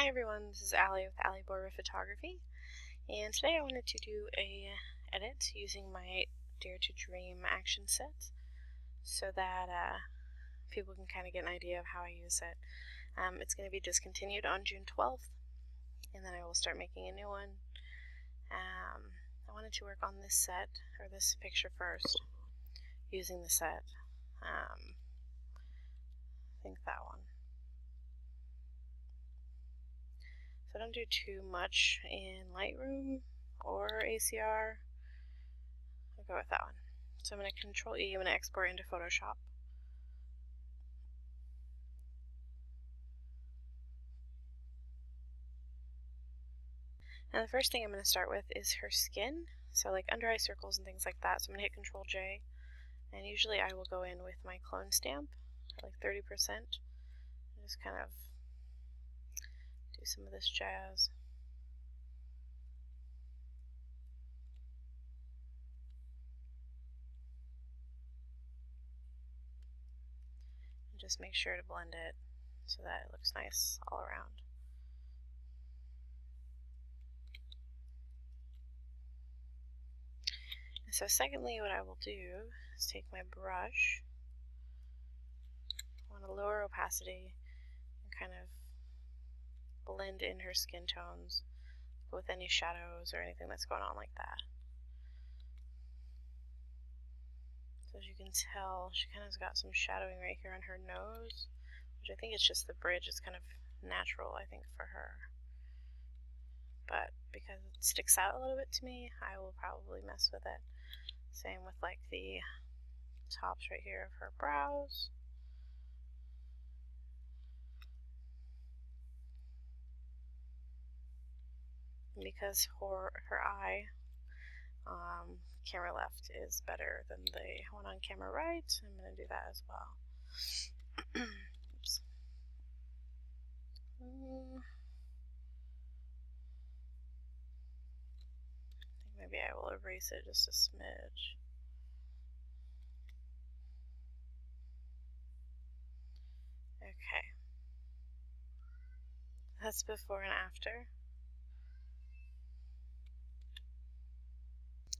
Hi everyone, this is Allie with Allie Borba Photography, and today I wanted to do a edit using my Dare to Dream action set so that people can kind of get an idea of how I use it. It's going to be discontinued on June 12th, and then I will start making a new one. I wanted to work on this set, or this picture first, using the set. I think that one. So don't do too much in Lightroom or ACR. I'll go with that one. So I'm going to Control E, I'm going to export into Photoshop. And the first thing I'm going to start with is her skin. So like under eye circles and things like that. So I'm going to hit Control J. And usually I will go in with my clone stamp at like 30%. And just kind of do some of this jazz. And just make sure to blend it so that it looks nice all around. And so secondly, what I will do is take my brush. I want to lower opacity and kind of blend in her skin tones with any shadows or anything that's going on like that. So as you can tell, she kind of got some shadowing right here on her nose, which I think it's just the bridge. It's kind of natural, I think, for her. But because it sticks out a little bit to me, I will probably mess with it. Same with like the tops right here of her brows. And because her eye, camera left is better than the one on camera right, I'm going to do that as well. Oops. I think maybe I will erase it just a smidge. Okay. That's before and after.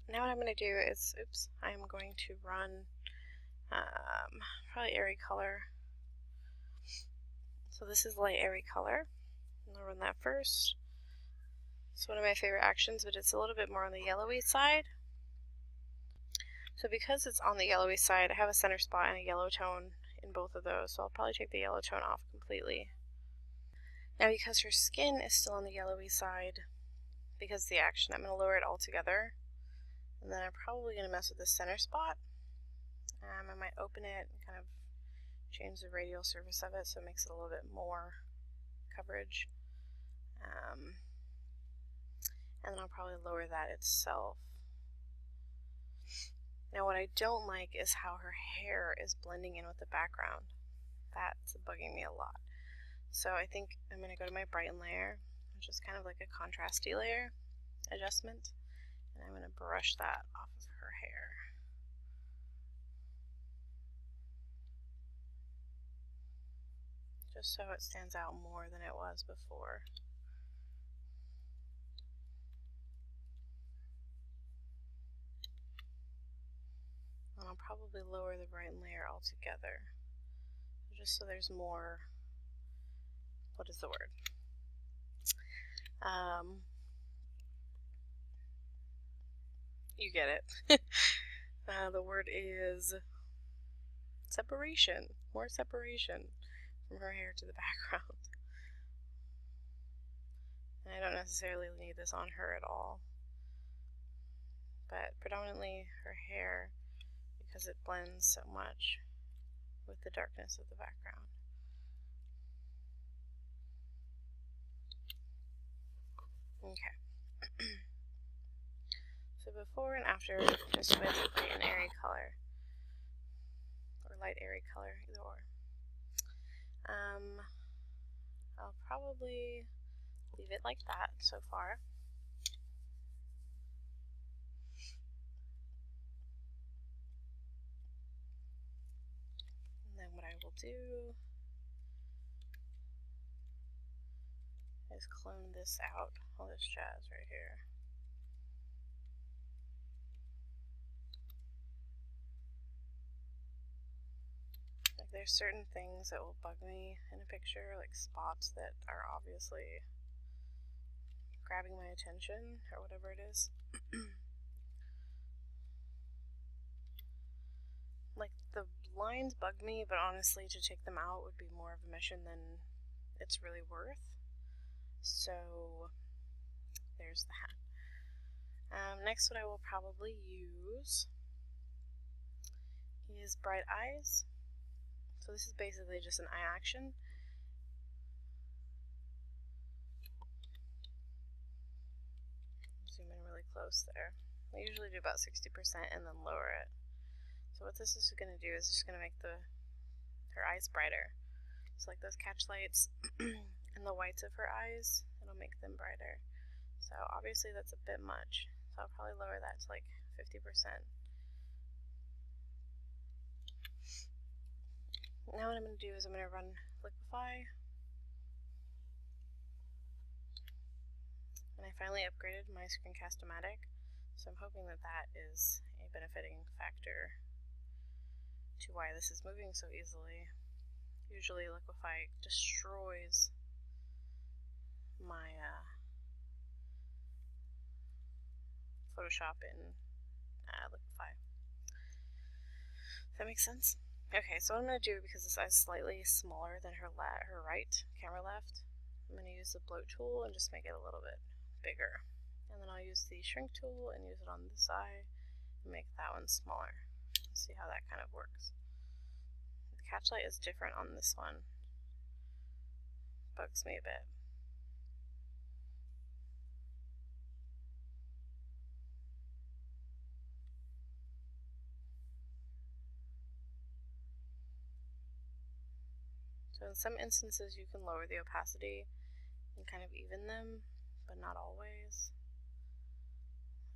Now what I'm going to do is, I'm going to run probably airy color. So this is light airy color. I'll run that first. It's one of my favorite actions, but it's a little bit more on the yellowy side. So because it's on the yellowy side, I have a center spot and a yellow tone in both of those, so I'll probably take the yellow tone off completely. Now because her skin is still on the yellowy side, because of the action, I'm going to lower it all together. And then I'm probably going to mess with the center spot. I might open it and kind of change the radial surface of it so it makes it a little bit more coverage. And then I'll probably lower that itself. Now what I don't like is how her hair is blending in with the background. That's bugging me a lot. So I think I'm going to go to my brighten layer, which is kind of like a contrasty layer adjustment, and I'm going to brush that off of her hair. Just so it stands out more than it was before. And I'll probably lower the brighten layer altogether, just so there's more, what is the word? You get it. The word is separation, more separation from her hair to the background. And I don't necessarily need this on her at all, but predominantly her hair, because it blends so much with the darkness of the background. Okay. So before and after, just with an airy color, or light airy color, either or. I'll probably leave it like that so far. And then what I will do is clone this out, all this jazz right here. Like there's certain things that will bug me in a picture, like spots that are obviously grabbing my attention or whatever it is. Like the lines bug me, but honestly to take them out would be more of a mission than it's really worth. So there's that. Next, what I will probably use is Bright Eyes. So this is basically just an eye action. Zoom in really close there. I usually do about 60% and then lower it. So what this is going to do is just going to make her eyes brighter. So like those catch lights and the whites of her eyes, it'll make them brighter. So obviously that's a bit much. So I'll probably lower that to like 50%. Now what I'm going to do is I'm going to run Liquify. And I finally upgraded my Screencast-O-Matic, so I'm hoping that that is a benefiting factor to why this is moving so easily. Usually Liquify destroys my Photoshop in Liquify. Does that make sense? Okay, so what I'm going to do, because this eye is slightly smaller than her right camera left, I'm going to use the bloat tool and just make it a little bit bigger. And then I'll use the shrink tool and use it on this eye and make that one smaller. See how that kind of works. The catch light is different on this one. Bugs me a bit. So in some instances you can lower the opacity and kind of even them, but not always.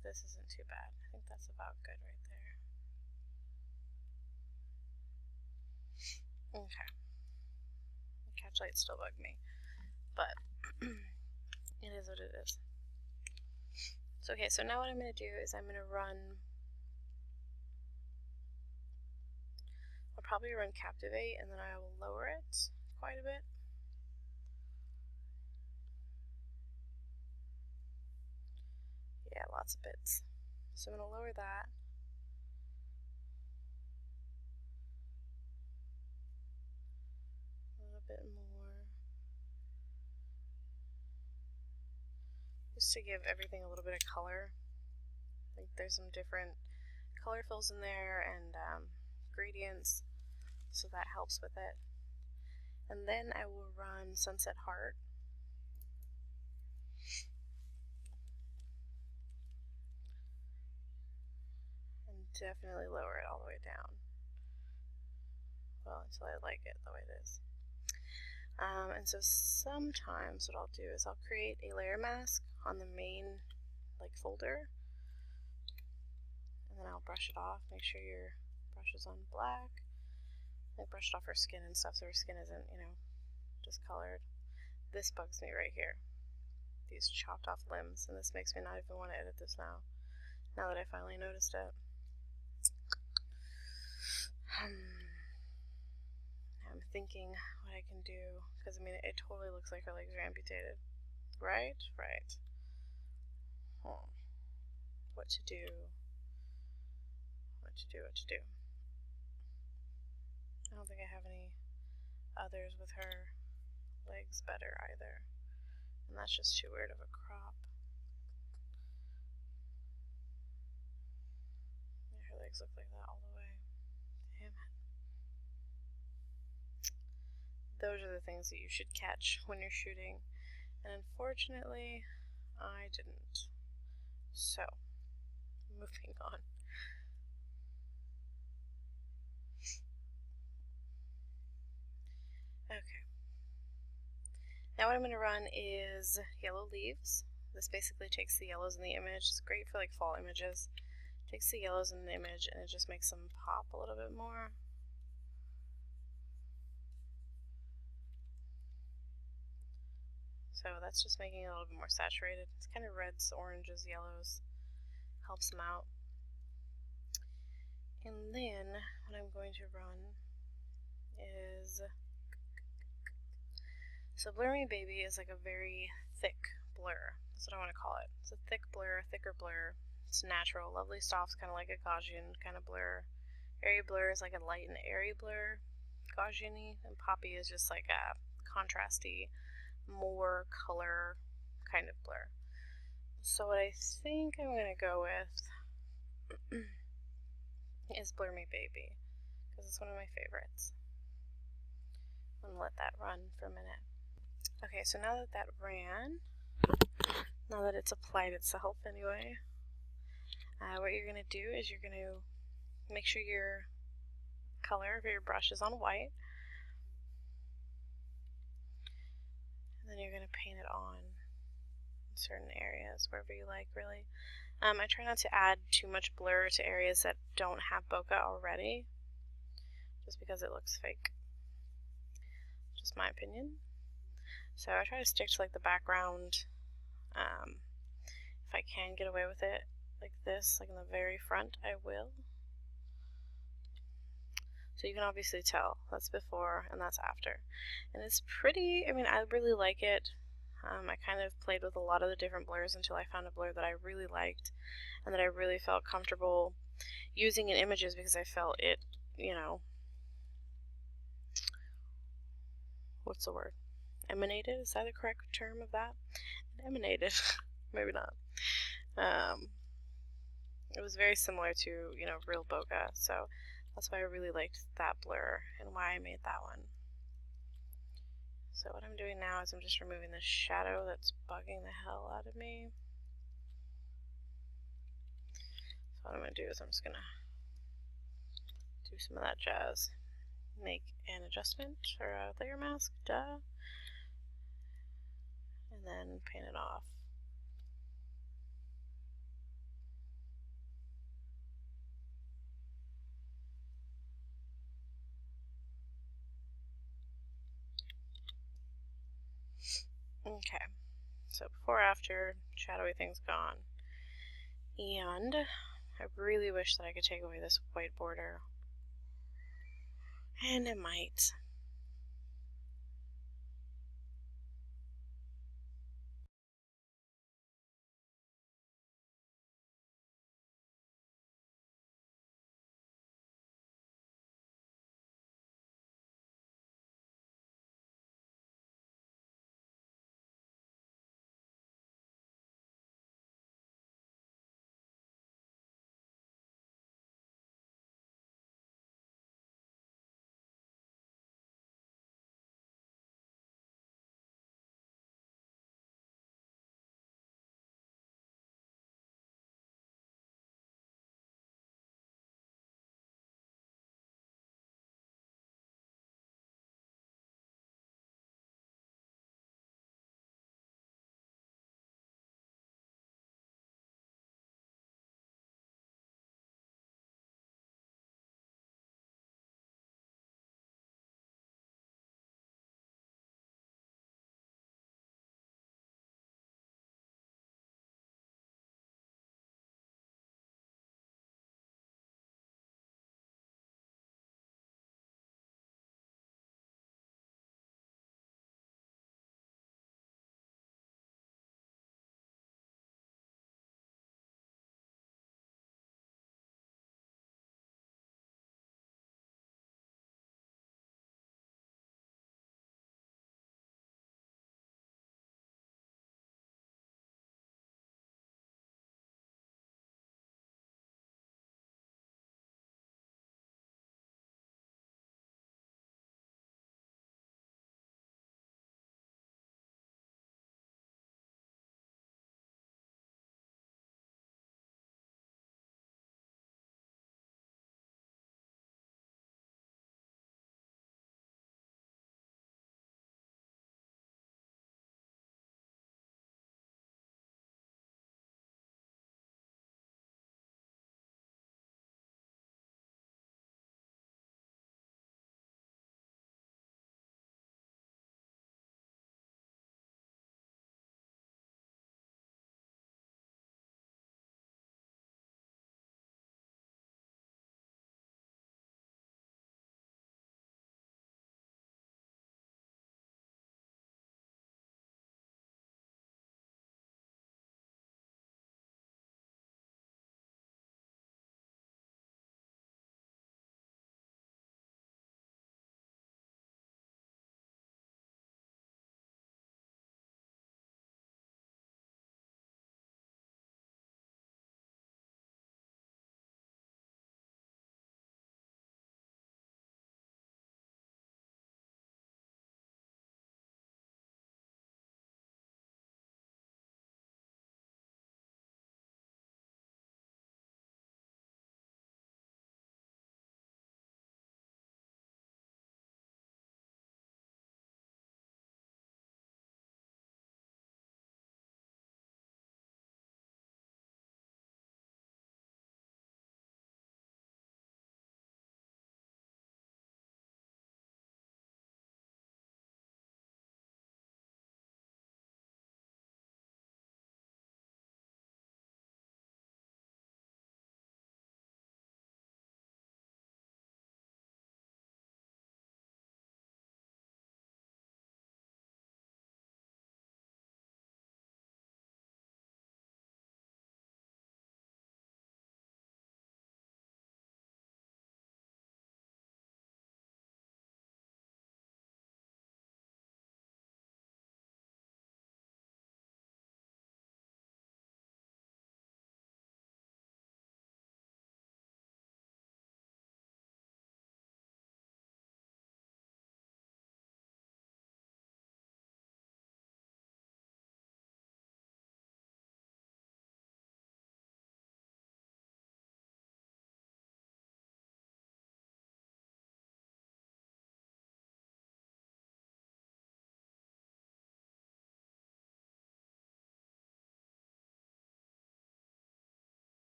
This isn't too bad. I think that's about good right there. Okay. The catch lights still bug me, but it is what it is. So okay, so now what I'm going to do is I'm going to run, I'll probably run Captivate and then I will lower it quite a bit. Yeah, lots of bits. So I'm going to lower that. A little bit more. Just to give everything a little bit of color. I think there's some different color fills in there and gradients, so that helps with it. And then I will run Sunset Heart. And definitely lower it all the way down. Well, until I like it the way it is. And so sometimes what I'll do is I'll create a layer mask on the main folder, and then I'll brush it off. Make sure your brush is on black. I brushed off her skin and stuff so her skin isn't, discolored. This bugs me right here. These chopped off limbs, and this makes me not even want to edit this now that I finally noticed it. I'm thinking what I can do, because I mean it totally looks like her legs are amputated. Right? Right. What to do? What to do? What to do? I don't think I have any others with her legs better either. And that's just too weird of a crop. Yeah, her legs look like that all the way. Damn it. Those are the things that you should catch when you're shooting. And unfortunately, I didn't. So, moving on. Okay. Now what I'm going to run is Yellow Leaves. This basically takes the yellows in the image. It's great for fall images. Takes the yellows in the image and it just makes them pop a little bit more. So that's just making it a little bit more saturated. It's kind of reds, oranges, yellows. Helps them out. And then what I'm going to run is, so Blur Me Baby is like a very thick blur. That's what I want to call it. It's a thick blur, thicker blur. It's natural. Lovely Soft's kind of like a Gaussian kind of blur. Airy Blur is like a light and airy blur, Gaussian-y, and Poppy is just like a contrasty, more color kind of blur. So what I think I'm going to go with is Blur Me Baby, because it's one of my favorites. I'm going to let that run for a minute. Okay, so now that that ran, now that it's applied itself anyway, what you're going to do is you're going to make sure your color of your brush is on white, and then you're going to paint it on in certain areas, wherever you like, really. I try not to add too much blur to areas that don't have bokeh already, just because it looks fake. Just my opinion. So I try to stick to like the background. If I can get away with it like this, like in the very front, I will. So you can obviously tell that's before and that's after. And it's pretty, I mean, I really like it. I kind of played with a lot of the different blurs until I found a blur that I really liked and that I really felt comfortable using in images, because I felt it, you know, what's the word? Emanated? Is that the correct term of that? It emanated. Maybe not. It was very similar to, you know, real bokeh, so that's why I really liked that blur and why I made that one. So what I'm doing now is I'm just removing the shadow that's bugging the hell out of me. So what I'm going to do is I'm just going to do some of that jazz. Make an adjustment or a layer mask, duh. And then paint it off. Okay, so before, after, shadowy thing's gone. And I really wish that I could take away this white border. And it might.